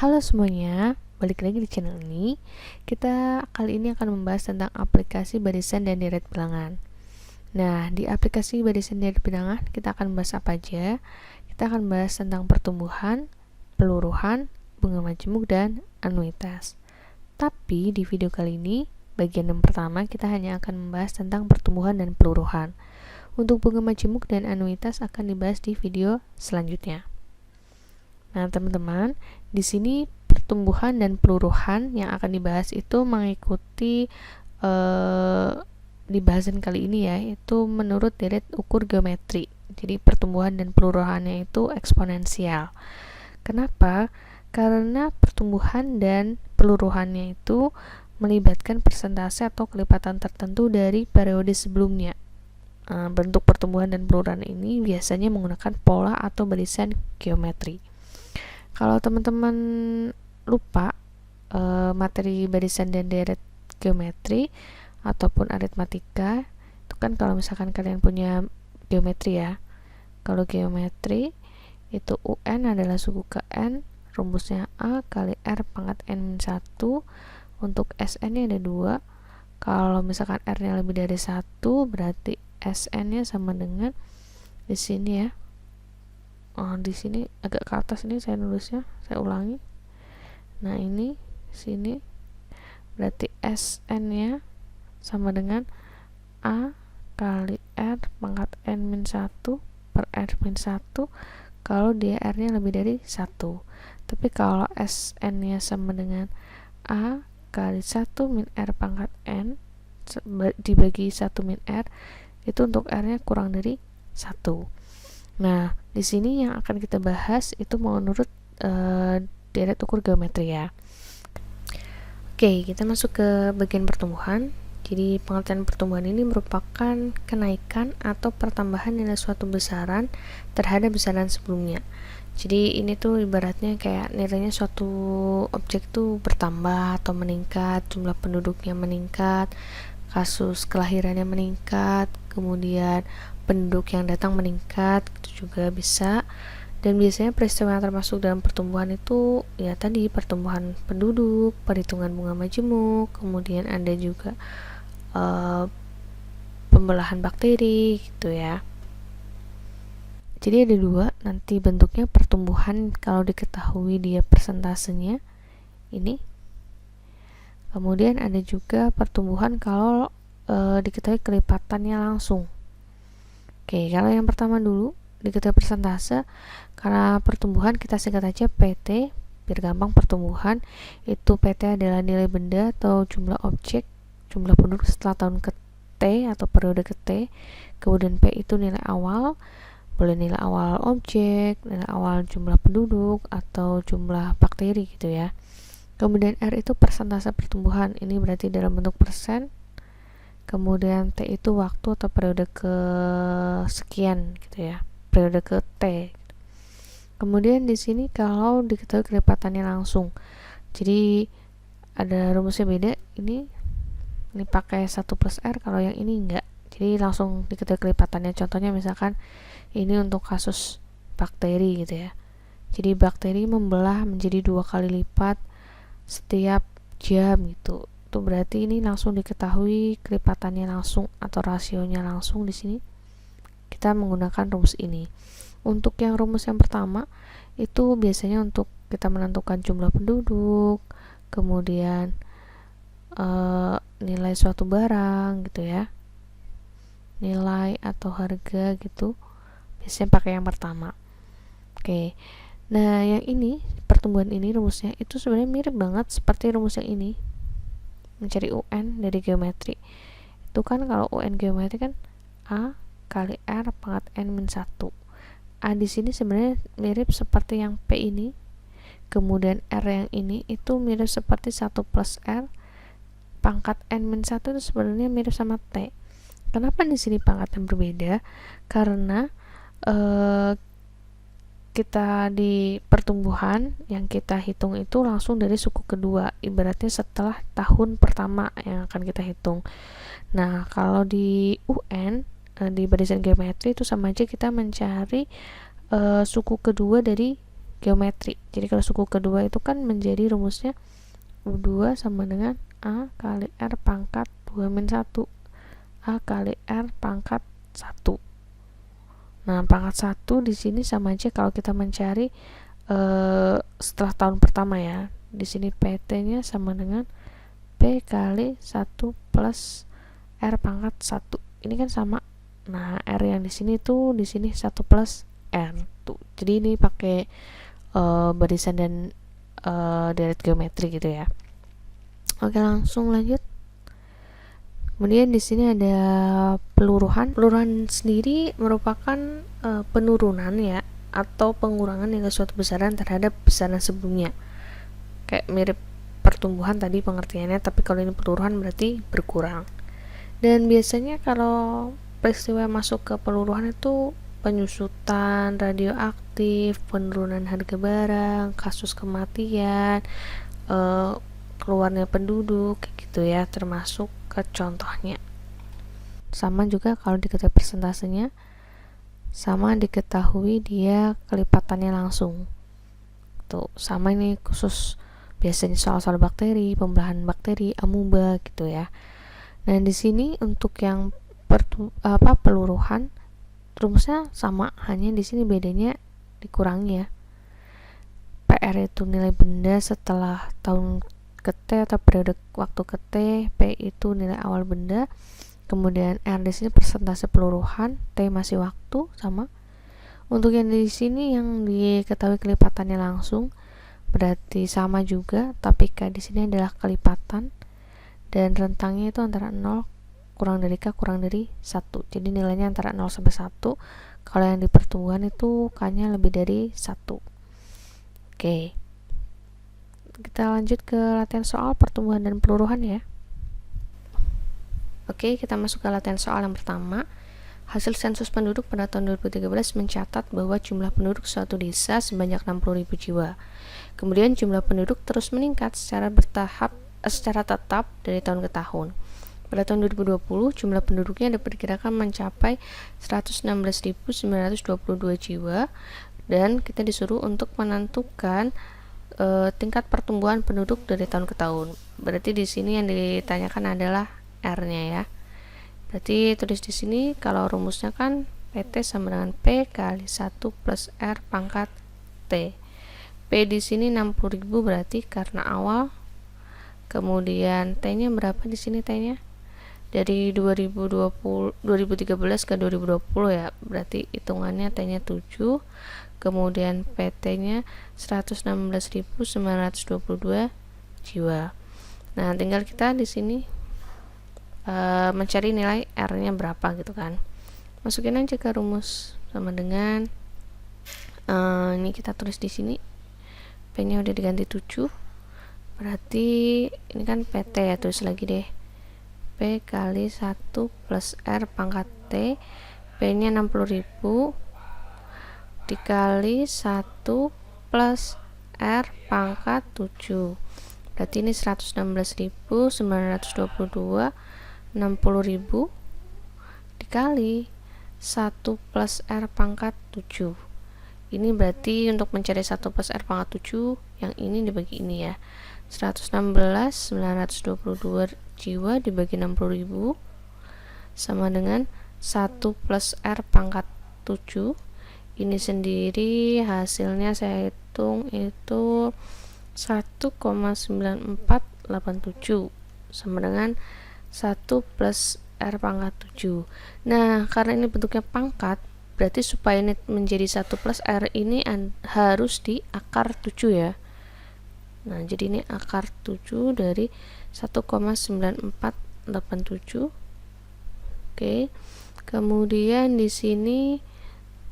Halo semuanya, balik lagi di channel ini. Kita kali ini akan membahas tentang aplikasi barisan dan deret bilangan. Nah, di aplikasi barisan dan deret bilangan kita akan bahas apa aja? Kita akan bahas tentang pertumbuhan, peluruhan, bunga majemuk, dan anuitas. Tapi di video kali ini, bagian yang pertama kita hanya akan membahas tentang pertumbuhan dan peluruhan. Untuk bunga majemuk dan anuitas akan dibahas di video selanjutnya. Nah, teman-teman, di sini pertumbuhan dan peluruhan yang akan dibahas itu mengikuti di bahasan kali ini ya, itu menurut deret ukur geometri. Jadi pertumbuhan dan peluruhannya itu eksponensial. Kenapa? Karena pertumbuhan dan peluruhannya itu melibatkan persentase atau kelipatan tertentu dari periode sebelumnya. Bentuk pertumbuhan dan peluruhan ini biasanya menggunakan pola atau barisan geometri. Kalau teman-teman lupa materi barisan dan deret geometri ataupun aritmatika, itu kan kalau misalkan kalian punya geometri ya. Kalau geometri itu UN adalah suku ke N, rumusnya A kali R pangkat N-1. Untuk SN-nya ada 2. Kalau misalkan R-nya lebih dari 1, berarti SN-nya sama dengan di sini ya. Di sini agak ke atas ini saya nulisnya, saya ulangi. Nah, ini sini berarti SN-nya sama dengan A kali R pangkat N-1 per R-1 kalau dia R-nya lebih dari 1. Tapi kalau SN-nya sama dengan A kali 1 min R pangkat N dibagi 1 min R, itu untuk R-nya kurang dari 1. Nah, di sini yang akan kita bahas itu menurut deret ukur geometri ya. Oke, kita masuk ke bagian pertumbuhan. Jadi pengertian pertumbuhan ini merupakan kenaikan atau pertambahan nilai suatu besaran terhadap besaran sebelumnya. Jadi ini tuh ibaratnya kayak nilainya suatu objek tuh bertambah atau meningkat, jumlah penduduknya meningkat, kasus kelahirannya meningkat, kemudian penduduk yang datang meningkat, itu juga bisa. Dan biasanya peristiwa yang termasuk dalam pertumbuhan itu ya tadi pertumbuhan penduduk, perhitungan bunga majemuk, kemudian ada juga pembelahan bakteri gitu ya. Jadi ada 2 nanti bentuknya pertumbuhan kalau diketahui dia persentasenya ini. Kemudian ada juga pertumbuhan kalau diketahui kelipatannya langsung. Oke, kalau yang pertama dulu diketahui persentase, karena pertumbuhan kita singkat aja PT, biar gampang. Pertumbuhan itu PT adalah nilai benda atau jumlah objek, jumlah penduduk setelah tahun ke T atau periode ke T. Kemudian P itu nilai awal, boleh nilai awal objek, nilai awal jumlah penduduk atau jumlah bakteri gitu ya. Kemudian R itu persentase pertumbuhan, ini berarti dalam bentuk persen. Kemudian T itu waktu atau periode ke sekian gitu ya, periode ke T. Kemudian di sini kalau diketahui kelipatannya langsung, jadi ada rumusnya beda. Ini pakai 1 plus R, kalau yang ini enggak, jadi langsung diketahui kelipatannya. Contohnya misalkan ini untuk kasus bakteri gitu ya, jadi bakteri membelah menjadi 2 kali lipat setiap jam gitu. Itu berarti ini langsung diketahui kelipatannya langsung atau rasionya langsung. Di sini kita menggunakan rumus ini. Untuk yang rumus yang pertama itu biasanya untuk kita menentukan jumlah penduduk, kemudian nilai suatu barang gitu ya, nilai atau harga gitu, biasanya pakai yang pertama. Oke, nah yang ini pertumbuhan ini rumusnya itu sebenarnya mirip banget seperti rumus yang ini, mencari UN dari geometri. Itu kan kalau UN geometri kan A kali R pangkat N-1. A di sini sebenarnya mirip seperti yang P ini. Kemudian R yang ini itu mirip seperti 1 plus R pangkat N-1 itu sebenarnya mirip sama T. Kenapa di sini pangkatnya berbeda? Karena kita di pertumbuhan yang kita hitung itu langsung dari suku kedua, ibaratnya setelah tahun pertama yang akan kita hitung. Nah, kalau di UN di barisan geometri itu sama aja kita mencari suku kedua dari geometri. Jadi kalau suku kedua itu kan menjadi rumusnya U2 sama dengan A kali R pangkat 2 min 1, A kali R pangkat 1. Nah, pangkat 1 di sini sama aja kalau kita mencari setelah tahun pertama ya. Di sini PT-nya sama dengan P kali 1 plus R pangkat 1. Ini kan sama. Nah, R yang di sini tuh di sini 1 plus R tuh. Jadi ini pakai barisan dan deret geometri gitu ya. Oke, langsung lanjut. Kemudian di sini ada peluruhan. Peluruhan sendiri merupakan penurunan ya atau pengurangan nilai suatu besaran terhadap besaran sebelumnya. Kayak mirip pertumbuhan tadi pengertiannya, tapi kalau ini peluruhan berarti berkurang. Dan biasanya kalau peristiwa masuk ke peluruhan itu penyusutan radioaktif, penurunan harga barang, kasus kematian, keluarnya penduduk kayak gitu ya, termasuk ke contohnya. Sama juga kalau diketahui persentasenya, sama diketahui dia kelipatannya langsung. Tuh, sama ini khusus biasanya soal-soal bakteri, pembelahan bakteri, amuba gitu ya. Nah, di sini untuk yang peluruhan rumusnya sama, hanya di sini bedanya dikurangi ya. PR itu nilai benda setelah tahun ke T atau periode waktu ke T, P itu nilai awal benda. Kemudian R di sini persentase peluruhan, T masih waktu sama. Untuk yang di sini yang diketahui kelipatannya langsung berarti sama juga, tapi K di sini adalah kelipatan dan rentangnya itu antara 0 kurang dari K kurang dari 1. Jadi nilainya antara 0 sampai 1. Kalau yang di pertumbuhan itu K-nya lebih dari 1. Oke. Kita lanjut ke latihan soal pertumbuhan dan peluruhan ya. Oke, kita masuk ke latihan soal yang pertama. Hasil sensus penduduk pada tahun 2013 mencatat bahwa jumlah penduduk suatu desa sebanyak 60.000 jiwa. Kemudian jumlah penduduk terus meningkat secara tetap dari tahun ke tahun. Pada tahun 2020, jumlah penduduknya diperkirakan mencapai 116.922 jiwa dan kita disuruh untuk menentukan tingkat pertumbuhan penduduk dari tahun ke tahun. Berarti di sini yang ditanyakan adalah R-nya ya. Berarti tulis di sini kalau rumusnya kan PT sama dengan P kali 1 plus R pangkat T. P di sini 60.000 berarti karena awal. Kemudian T-nya berapa di sini T-nya? Dari 2013 ke 2020 ya. Berarti hitungannya T-nya 7. Kemudian PT-nya 116.922 jiwa. Nah, tinggal kita di sini mencari nilai R-nya berapa gitu kan. Masukin aja ke rumus sama dengan ini kita tulis di sini. P-nya udah diganti 7. Berarti ini kan PT ya, tulis lagi deh. P kali 1 plus R pangkat T. P-nya 60.000 dikali 1 plus R pangkat 7. Berarti ini 116.922 60.000 dikali 1 plus R pangkat 7. Ini berarti untuk mencari 1 plus R pangkat 7, yang ini dibagi ini ya. 116.922 jiwa dibagi 60.000 sama dengan 1 plus R pangkat 7. Ini sendiri hasilnya saya hitung itu 1,9487 sama dengan 1 plus R pangkat 7. Nah, karena ini bentuknya pangkat, berarti supaya ini menjadi 1 plus R ini harus di akar 7 ya. Nah, jadi ini akar 7 dari 1,9487. Oke. Kemudian di sini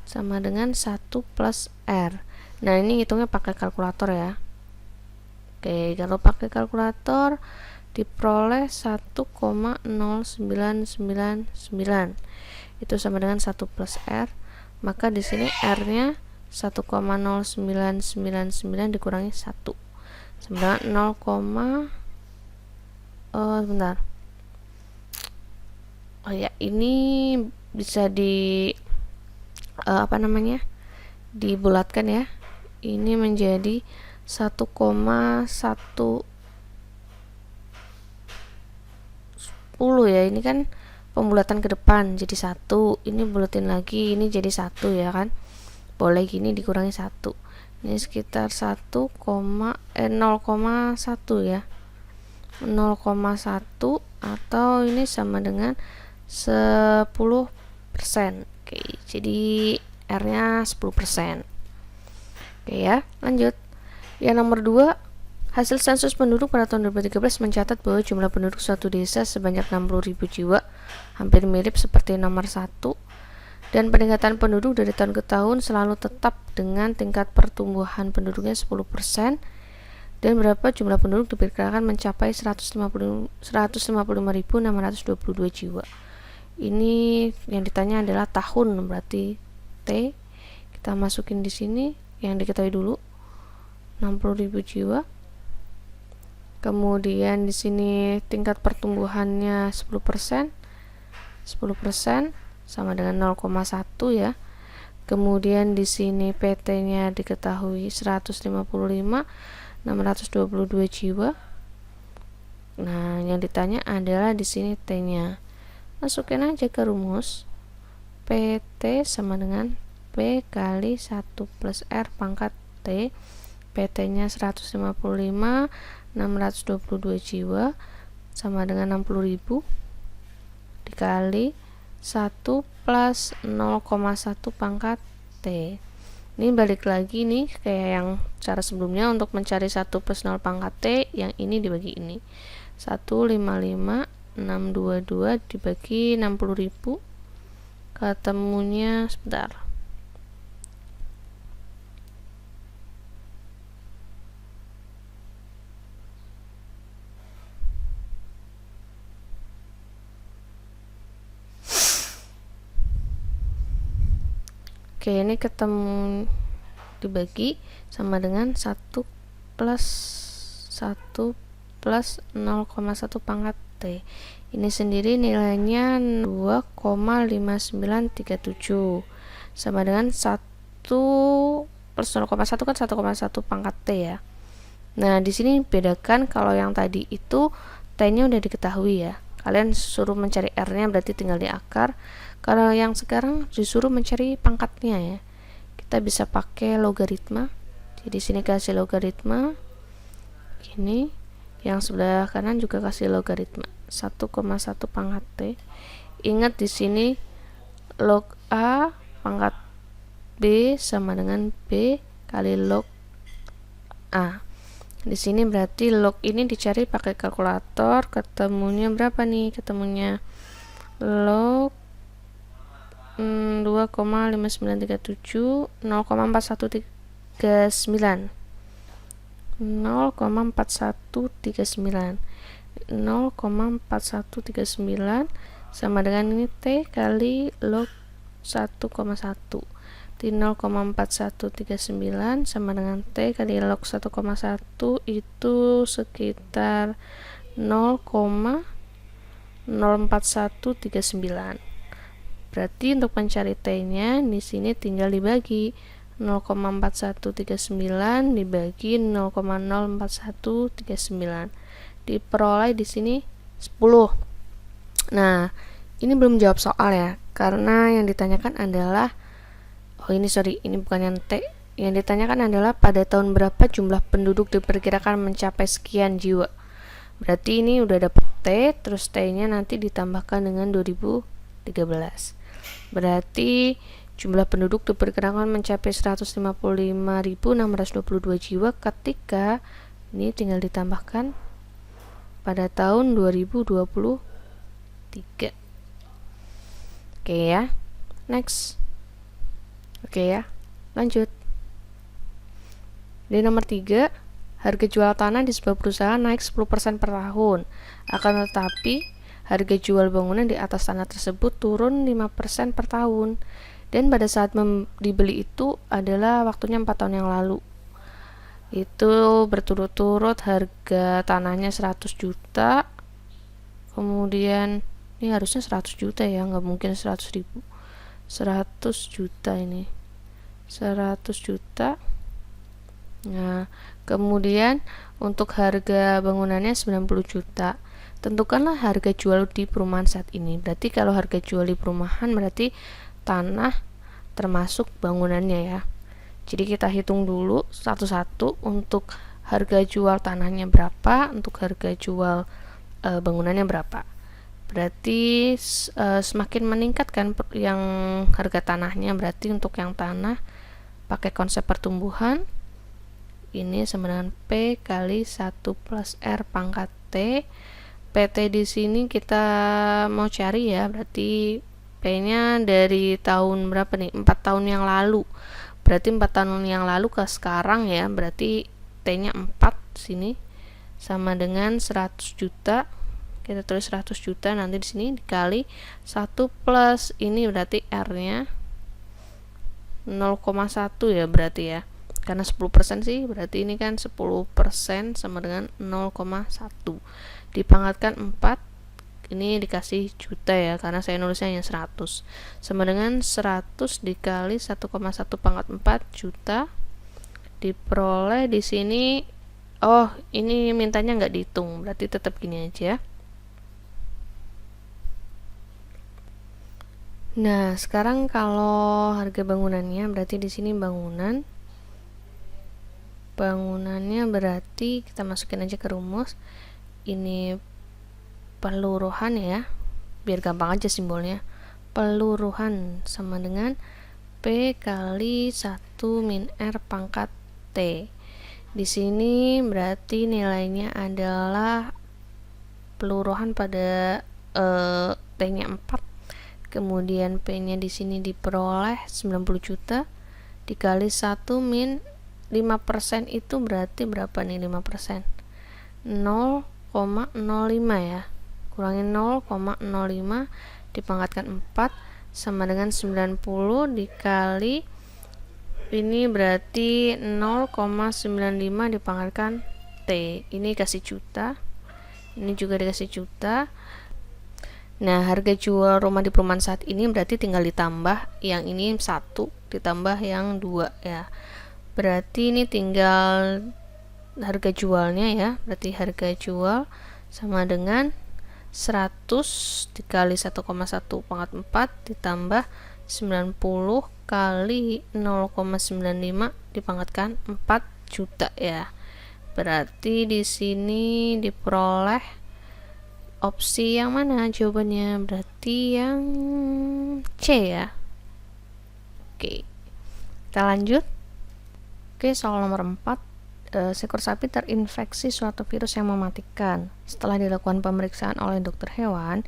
sama dengan 1 plus R. Nah, ini hitungnya pakai kalkulator ya. Oke, kalau pakai kalkulator diperoleh 1,0999. Itu sama dengan 1 plus R. Maka di sini R-nya 1,0999 dikurangi 1. Sama dengan 0, sebentar. Oh ya, ini bisa dibulatkan ya. ini menjadi 1,110 ya. Ini kan pembulatan ke depan jadi 1, ini bulatin lagi, ini jadi 1 ya kan, boleh gini dikurangi 1, ini sekitar 0,1 ya, 0,1 atau ini sama dengan 10%. Oke, jadi R nya 10%. Oke ya, lanjut. Yang nomor 2, hasil sensus penduduk pada tahun 2013 mencatat bahwa jumlah penduduk suatu desa sebanyak 60.000 jiwa, hampir mirip seperti nomor 1, dan peningkatan penduduk dari tahun ke tahun selalu tetap dengan tingkat pertumbuhan penduduknya 10%, dan berapa jumlah penduduk diperkirakan mencapai 155.622 jiwa. Ini yang ditanya adalah tahun, berarti T kita masukin di sini yang diketahui dulu 60.000 jiwa. Kemudian di sini tingkat pertumbuhannya 10%. 10% sama dengan 0,1 ya. Kemudian di sini PT-nya diketahui 155.622 jiwa. Nah, yang ditanya adalah di sini T-nya. Masukin aja ke rumus. PT sama dengan P kali 1 plus R pangkat T. PT-nya 155.622 jiwa sama dengan 60.000 dikali 1 plus 0,1 pangkat T. Ini balik lagi nih kayak yang cara sebelumnya, untuk mencari 1 plus 0 pangkat T, yang ini dibagi ini. 155.622 dibagi 60.000, ketemunya sebentar. Oke, ini ketemu dibagi sama dengan 1 plus 0,1 pangkat T. Ini sendiri nilainya 2,5937 sama dengan 1 plus 0,1 kan 1,1 pangkat T ya. Nah, di sini bedakan, kalau yang tadi itu T-nya udah diketahui ya. Kalian suruh mencari R-nya, berarti tinggal di akar. Kalau yang sekarang disuruh mencari pangkatnya ya. Kita bisa pakai logaritma. Jadi sini kasih logaritma. Ini yang sebelah kanan juga kasih logaritma 1,1 pangkat T. Ingat di sini log A pangkat B sama dengan B kali log A. Di sini berarti log ini dicari pakai kalkulator, ketemunya berapa nih? Ketemunya log 2,5937 0,4139 sama dengan ini T kali log 1,1. Di 0,4139 sama dengan T kali log 1,1 itu sekitar 0,04139. Berarti untuk mencari T-nya di sini tinggal dibagi 0,4139 dibagi 0,04139. Diperoleh di sini 10. Nah, ini belum jawab soal ya, karena yang ditanyakan adalah ini bukan yang T. Yang ditanyakan adalah pada tahun berapa jumlah penduduk diperkirakan mencapai sekian jiwa. Berarti ini udah dapet T, terus T-nya nanti ditambahkan dengan 2013. Berarti jumlah penduduk diperkirakan mencapai 155.622 jiwa ketika ini tinggal ditambahkan pada tahun 2023. Oke ya. Next. Oke ya, lanjut. Di nomor 3, harga jual tanah di sebuah perusahaan naik 10% per tahun. Akan tetapi, harga jual bangunan di atas tanah tersebut turun 5% per tahun. Dan pada saat dibeli itu adalah waktunya 4 tahun yang lalu. Itu berturut-turut harga tanahnya 100 juta. Kemudian, ini harusnya 100 juta ya, nggak mungkin 100.000. 100 juta ini 100 juta Nah, kemudian untuk harga bangunannya 90 juta. Tentukanlah harga jual di perumahan saat ini. Berarti kalau harga jual di perumahan berarti tanah termasuk bangunannya ya. Jadi kita hitung dulu satu-satu untuk harga jual tanahnya berapa, untuk harga jual bangunannya berapa. Berarti semakin meningkat kan yang harga tanahnya, berarti untuk yang tanah pakai konsep pertumbuhan ini sama dengan P kali 1 plus R pangkat T. PT di sini kita mau cari ya, berarti P-nya dari tahun berapa nih? 4 tahun yang lalu. Berarti 4 tahun yang lalu ke sekarang ya, berarti T-nya 4 sini sama dengan 100 juta. Kita tulis 100 juta nanti di sini dikali 1 plus ini berarti R-nya 0,1 ya berarti ya. Karena 10% sih, berarti ini kan 10% sama dengan 0,1 dipangkatkan 4, ini dikasih juta ya, karena saya nulisnya hanya 100, sama dengan 100 dikali 1,1 pangkat 4 juta, diperoleh di sini. Oh, ini mintanya nggak dihitung, berarti tetap gini aja. Nah, sekarang kalau harga bangunannya, berarti di sini bangunannya berarti kita masukin aja ke rumus. Ini peluruhan ya, biar gampang aja simbolnya. Peluruhan sama dengan P kali 1 min R pangkat T. Di sini berarti nilainya adalah peluruhan pada T-nya 4. Kemudian P-nya di sini diperoleh 90 juta dikali 1 min 5% itu berarti berapa nih 5%? 0,05 ya. Kurangin 0,05 dipangkatkan 4 sama dengan 90 dikali ini berarti 0,95 dipangkatkan T. Ini kasih juta. Ini juga dikasih juta. Nah, harga jual rumah di perumahan saat ini berarti tinggal ditambah yang ini 1 ditambah yang 2 ya. Berarti ini tinggal harga jualnya ya, berarti harga jual sama dengan 100 dikali 1,1 pangkat 4 ditambah 90 kali 0,95 dipangkatkan 4 juta ya. Berarti di sini diperoleh opsi yang mana jawabannya? Berarti yang C ya. Oke, kita lanjut. Oke, soal nomor 4. Seekor sapi terinfeksi suatu virus yang mematikan. Setelah dilakukan pemeriksaan oleh dokter hewan,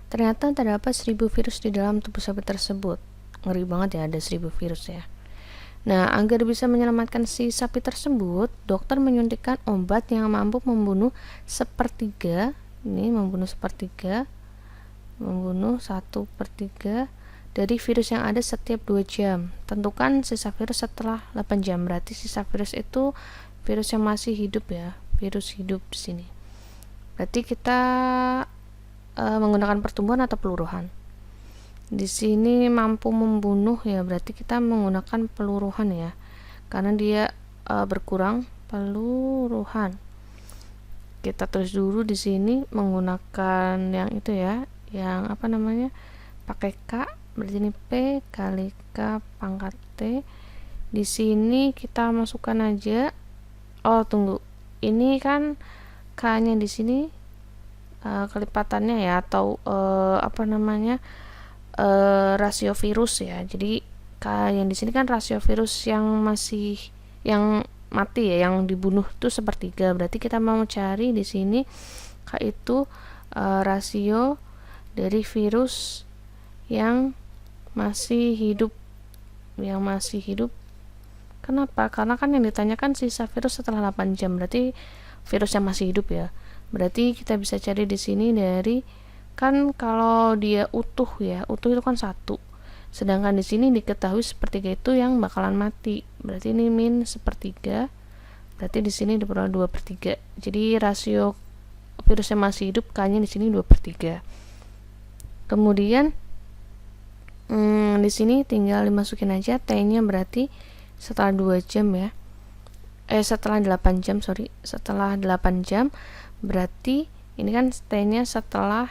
ternyata terdapat 1000 virus di dalam tubuh sapi tersebut. Ngeri banget ya, ada 1000 virus ya. Nah, agar bisa menyelamatkan si sapi tersebut, dokter menyuntikkan obat yang mampu membunuh 1/3. Ini membunuh 1/3, membunuh 1/3 dari virus yang ada setiap 2 jam. Tentukan sisa virus setelah 8 jam. Berarti sisa virus itu virus yang masih hidup ya, virus hidup di sini. Berarti kita menggunakan pertumbuhan atau peluruhan. Di sini mampu membunuh ya, berarti kita menggunakan peluruhan ya, karena dia berkurang. Peluruhan. Kita tulis dulu di sini menggunakan yang itu ya, yang apa namanya? Pakai K. Berarti ini P kali K pangkat T. Di sini kita masukkan aja. Oh, tunggu. Ini kan K-nya di sini kelipatannya ya, atau apa namanya? Rasio virus ya. Jadi K yang di sini kan rasio virus yang masih yang mati ya, yang dibunuh itu 1/3. Berarti kita mau cari di sini K itu rasio dari virus yang masih hidup, Kenapa? Karena kan yang ditanyakan sisa virus setelah 8 jam, berarti virus yang masih hidup ya. Berarti kita bisa cari di sini dari, kan kalau dia utuh ya, utuh itu kan 1, sedangkan di sini diketahui 1/3 itu yang bakalan mati, berarti ini min 1/3, berarti di sini diperoleh 2/3. Jadi rasio virus yang masih hidup K-nya di sini 2/3. Kemudian di sini tinggal dimasukin aja T-nya, berarti setelah 2 jam ya. setelah 8 jam, setelah 8 jam berarti ini kan stay-nya setelah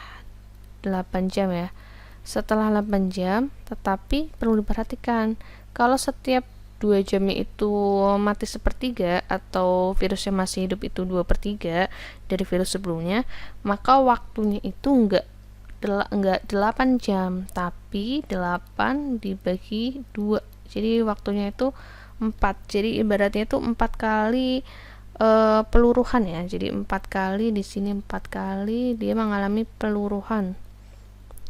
8 jam ya. Setelah 8 jam, tetapi perlu diperhatikan kalau setiap 2 jamnya itu mati sepertiga atau virusnya masih hidup itu 2/3 dari virus sebelumnya, maka waktunya itu enggak 8 jam, tapi 8 dibagi 2. Jadi waktunya itu 4. Jadi ibaratnya itu 4 kali peluruhan ya. Jadi 4 kali di sini, 4 kali dia mengalami peluruhan.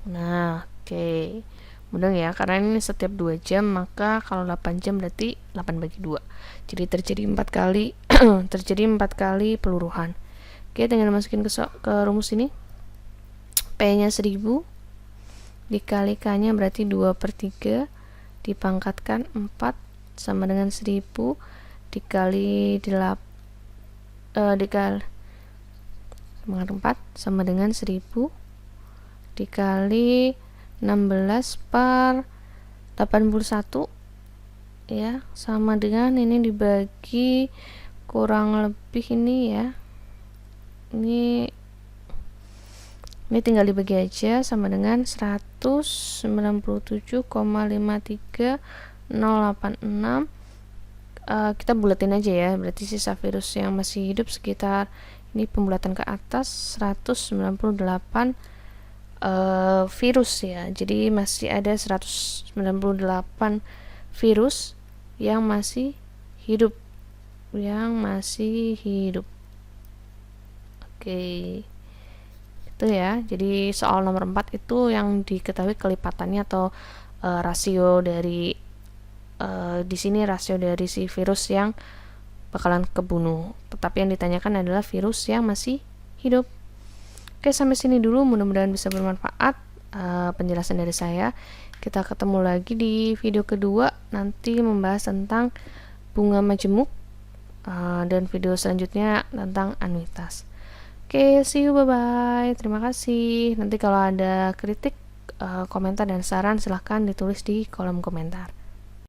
Nah, oke. Mudah ya, karena ini setiap 2 jam, maka kalau 8 jam berarti 8 bagi 2. Jadi terjadi 4 kali terjadi 4 kali peluruhan. Oke, tinggal masukin ke rumus ini. P-nya 1000 dikali K-nya berarti 2/3 dipangkatkan 4 sama dengan 1000 dikali 8 dikali 4 sama dengan 1000 dikali 16/81 ya, sama dengan ini dibagi kurang lebih ini ya. Ini tinggal dibagi aja, sama dengan 197,53086. Kita bulatin aja ya, berarti sisa virus yang masih hidup sekitar, ini pembulatan ke atas 198 virus ya. Jadi masih ada 198 virus yang masih hidup, Oke. Itu ya. Jadi soal nomor 4 itu yang diketahui kelipatannya atau rasio dari di sini rasio dari si virus yang bakalan kebunuh. Tetapi yang ditanyakan adalah virus yang masih hidup. Oke, sampai sini dulu, mudah-mudahan bisa bermanfaat penjelasan dari saya. Kita ketemu lagi di video kedua, nanti membahas tentang bunga majemuk, dan video selanjutnya tentang anuitas. Oke, see you, bye-bye. Terima kasih. Nanti kalau ada kritik, komentar, dan saran, silahkan ditulis di kolom komentar.